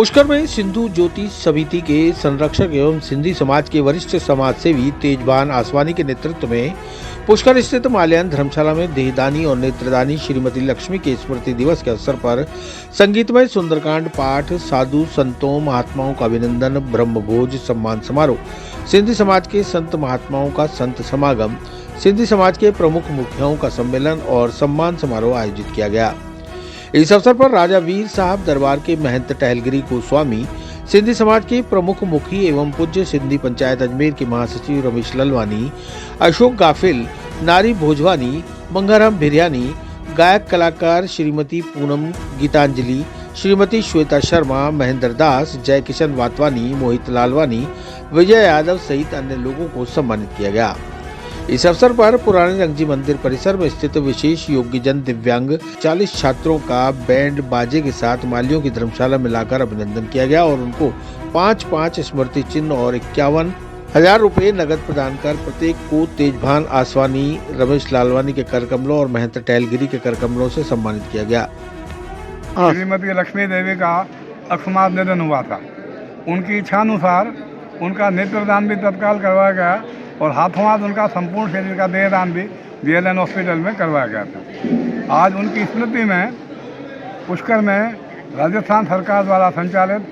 पुष्कर में सिंधु ज्योति समिति के संरक्षक एवं सिंधी समाज के वरिष्ठ समाज सेवी तेजबान आसवानी के नेतृत्व में पुष्कर स्थित माल्यान धर्मशाला में देहदानी और नेत्रदानी श्रीमती लक्ष्मी के स्मृति दिवस के अवसर पर संगीतमय सुंदरकांड पाठ, साधु संतों महात्माओं का अभिनंदन, ब्रह्मभोज, सम्मान समारोह, सिंधी समाज के संत महात्माओं का संत समागम, सिंधी समाज के प्रमुख मुखियाओं का सम्मेलन और सम्मान समारोह आयोजित किया गया। इस अवसर पर राजा वीर साहब दरबार के महंत टहलगिरी गोस्वामी, सिंधी समाज के प्रमुख मुखी एवं पूज्य सिंधी पंचायत अजमेर के महासचिव रमेश ललवानी, अशोक गाफिल, नारी भोजवानी, मंगाराम भिरियानी, गायक कलाकार श्रीमती पूनम गीतांजलि, श्रीमती श्वेता शर्मा, महेंद्र दास, जय किशन वातवानी, मोहित लालवानी, विजय यादव सहित अन्य लोगों को सम्मानित किया गया। इस अवसर पर पुराने रंगजी मंदिर परिसर में स्थित विशेष योग्यजन दिव्यांग 40 छात्रों का बैंड बाजे के साथ मालियों की धर्मशाला में लाकर अभिनंदन किया गया और उनको 5-5 स्मृति चिन्ह और 51,000 रुपए नगद प्रदान कर प्रत्येक को तेजबान आसवानी, रमेश लालवानी के करकमलों और महंत टहलगिरी के करकमलों से सम्मानित किया गया। श्रीमती लक्ष्मी देवी का अकस्मात निधन हुआ था। उनकी इच्छानुसार उनका नेत्रदान भी तत्काल करवाया गया और हाथों हाथ उनका संपूर्ण शरीर का देहदान भी DLN हॉस्पिटल में करवाया गया था। आज उनकी स्मृति में पुष्कर में राजस्थान सरकार द्वारा संचालित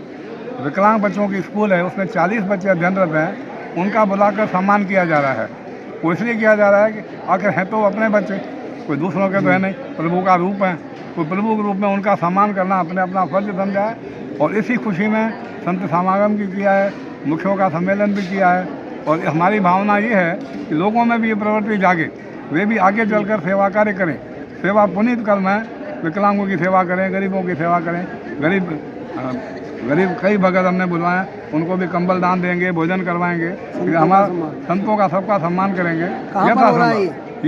विकलांग बच्चों की स्कूल है, उसमें 40 बच्चे अध्ययनरत हैं, उनका बुलाकर सम्मान किया जा रहा है। वो इसलिए किया जा रहा है कि आखिर हैं तो अपने बच्चे, कोई दूसरों के तो है नहीं, प्रभु का रूप है, कोई प्रभु के रूप में उनका सम्मान करना अपने अपना फर्ज समझा है। और इसी खुशी में संत समागम भी किया है, मुखियों का सम्मेलन भी किया है। और हमारी भावना ये है कि लोगों में भी ये प्रवृत्ति जागे, वे भी आगे चलकर सेवा कार्य करें। सेवा पुनीत कर्म है, विकलांगों की सेवा करें, गरीबों की सेवा करें। गरीब कई भगत हमने बुलवाए, उनको भी कंबल दान देंगे, भोजन करवाएंगे, हमारा संतों का सबका सम्मान करेंगे।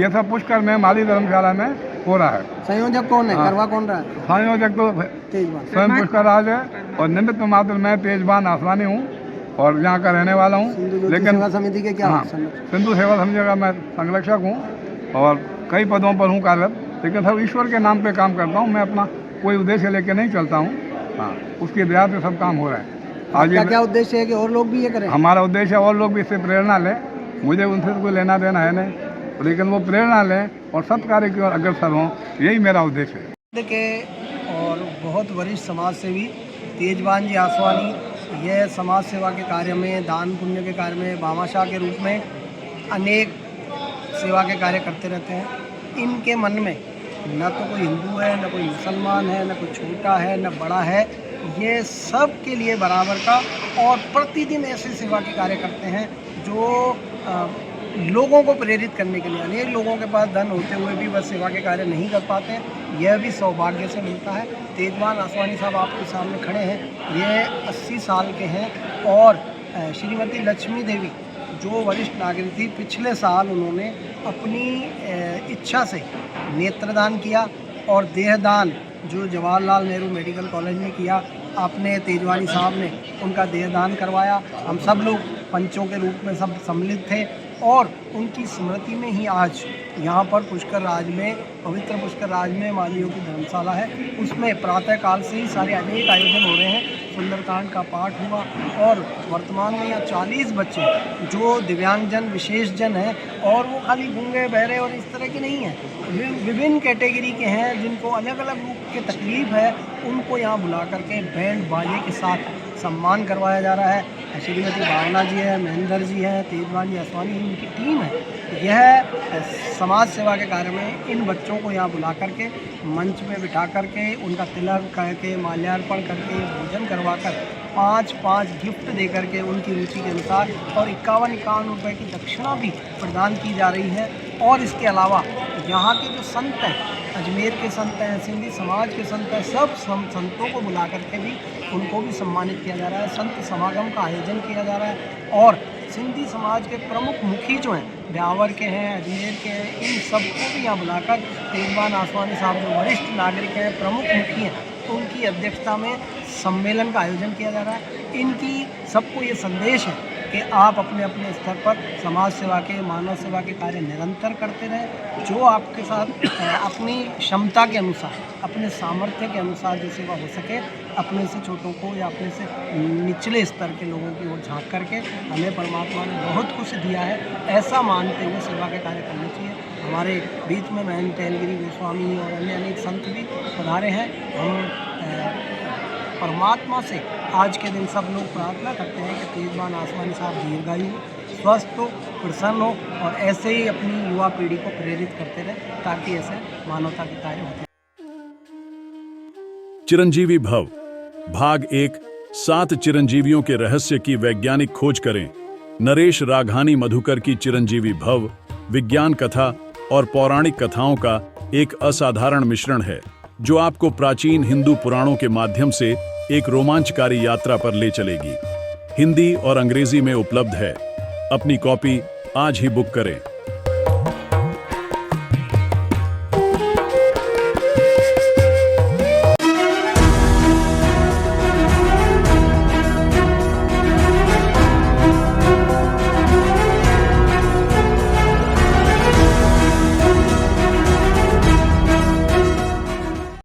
ये सब पुष्कर में माली धर्मशाला में हो रहा है। संयोजक कौन है, करवा कौन रहा है? संयोजक तो स्वयं पुष्कर राज है और निमित्त मात्र मैं तेजबान आसवानी हूँ और यहाँ का रहने वाला हूँ। लेकिन सेवा समिति के क्या? हाँ, सिंधु सेवा समिति का मैं संरक्षक हूँ और कई पदों पर हूँ कार्यरत, लेकिन सब ईश्वर के नाम पे काम करता हूँ। मैं अपना कोई उद्देश्य लेके नहीं चलता हूँ। हाँ, उसकी दया से सब काम हो रहा है। आज क्या उद्देश्य है कि और लोग भी ये करें? हमारा उद्देश्य है और लोग भी इससे प्रेरणा लें। मुझे उनसे कोई लेना देना है नहीं, लेकिन वो प्रेरणा लें और सत्कार्य की ओर अग्रसर हों, यही मेरा उद्देश्य है। देखिए, और बहुत वरिष्ठ समाज सेवी तेजबान जी आसवानी यह समाज सेवा के कार्य में, दान पुण्य के कार्य में, भामाशाह के रूप में अनेक सेवा के कार्य करते रहते हैं। इनके मन में न तो कोई हिंदू है, न कोई मुसलमान है, न कोई छोटा है, न बड़ा है, ये सब के लिए बराबर का और प्रतिदिन ऐसे सेवा के कार्य करते हैं जो लोगों को प्रेरित करने के लिए। अनेक लोगों के पास धन होते हुए भी वह सेवा के कार्य नहीं कर पाते हैं, यह भी सौभाग्य से मिलता है। तेजबान आसवानी साहब आपके सामने खड़े हैं, ये 80 साल के हैं और श्रीमती लक्ष्मी देवी जो वरिष्ठ नागरिक थी, पिछले साल उन्होंने अपनी इच्छा से नेत्रदान किया और देहदान जो जवाहरलाल नेहरू मेडिकल कॉलेज में किया, आपने तेजवानी साहब ने उनका देहदान करवाया। हम सब लोग पंचों के रूप में सब सम्मिलित थे और उनकी स्मृति में ही आज यहाँ पर पुष्कर राज में, पवित्र पुष्कर राज में मालियों की धर्मशाला है, उसमें प्रातःकाल से ही सारे अनेक आयोजन हो रहे हैं। सुंदरकांड का पाठ हुआ और वर्तमान में यहाँ 40 बच्चे जो दिव्यांगजन, विशेषजन हैं और वो खाली गूंगे, बहरे और इस तरह के नहीं हैं, विभिन्न कैटेगरी के हैं, जिनको अलग अलग रूप की तकलीफ है, उनको यहाँ बुला करके बैंड बाजे के साथ सम्मान करवाया जा रहा है। श्रीमती भावना जी है, महेंद्र जी हैं, तेजबान जी आसवानी उनकी टीम है। यह समाज सेवा के कार्य में इन बच्चों को यहाँ बुला करके मंच में बिठा करके उनका तिलक करके, माल्यार्पण करके, भोजन करवाकर 5-5 गिफ्ट दे करके उनकी रुचि के अनुसार और 51-51 रुपये की दक्षिणा भी प्रदान की जा रही है। और इसके अलावा यहाँ के जो संत हैं, अजमेर के संत हैं, सिंधी समाज के संत हैं, सब संतों को बुला करके भी उनको भी सम्मानित किया जा रहा है। संत समागम का आयोजन किया जा रहा है और सिंधी समाज के प्रमुख मुखी जो हैं, ब्यावर के हैं, अजमेर के हैं, इन सबको भी यहाँ बुलाकर तेजबान आसवानी साहब जो वरिष्ठ नागरिक हैं, प्रमुख मुखी हैं, उनकी अध्यक्षता में सम्मेलन का आयोजन किया जा रहा है। इनकी सबको ये संदेश है कि आप अपने अपने स्तर पर समाज सेवा के, मानव सेवा के कार्य निरंतर करते रहें। जो आपके साथ अपनी क्षमता के अनुसार, अपने सामर्थ्य के अनुसार जो सेवा हो सके, अपने से छोटों को या अपने से निचले स्तर के लोगों की ओर झांक करके हमें परमात्मा ने बहुत कुछ दिया है, ऐसा मानते हुए सेवा के कार्य करने चाहिए। हमारे बीच में महंत टहलगिरी गोस्वामी और अन्य अनेक संत भी पधारे हैं। हम परमात्मा से आज के दिन सब लोग प्रार्थना करते हैं कि तेजबान आसवानी साहब दीर्घायु हो, स्वस्थ हो, प्रसन्न हो और ऐसे ही अपनी युवा पीढ़ी को प्रेरित करते रहे ताकि ऐसे मानवता के कार्य होते। चिरंजीवी भव भाग 1 7 चिरंजीवियों के रहस्य की वैज्ञानिक खोज करें। नरेश राघानी मधुकर की चिरंजीवी भव विज्ञान कथा और पौराणिक कथाओं का एक असाधारण मिश्रण है जो आपको प्राचीन हिंदू पुराणों के माध्यम से एक रोमांचकारी यात्रा पर ले चलेगी। हिंदी और अंग्रेजी में उपलब्ध है। अपनी कॉपी आज ही बुक करें।